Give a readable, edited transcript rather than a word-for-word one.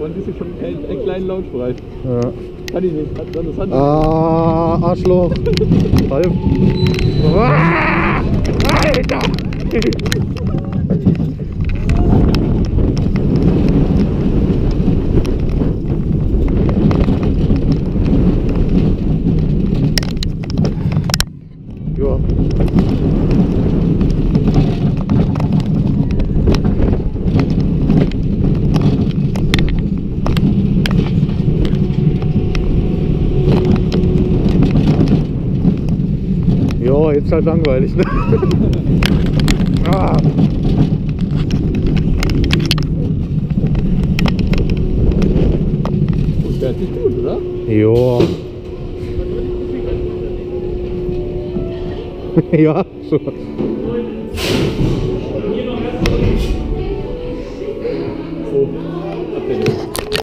Und ist schon einen kleinen Lautschrei. Ja. Kann ich nicht. Hat das Hand. Ah, Arschloch. Ralf. Ah, Alter! Ja. Ja, jetzt halt langweilig, ne? Ah. Der hat sich gut, oder? Ja. Ja, so.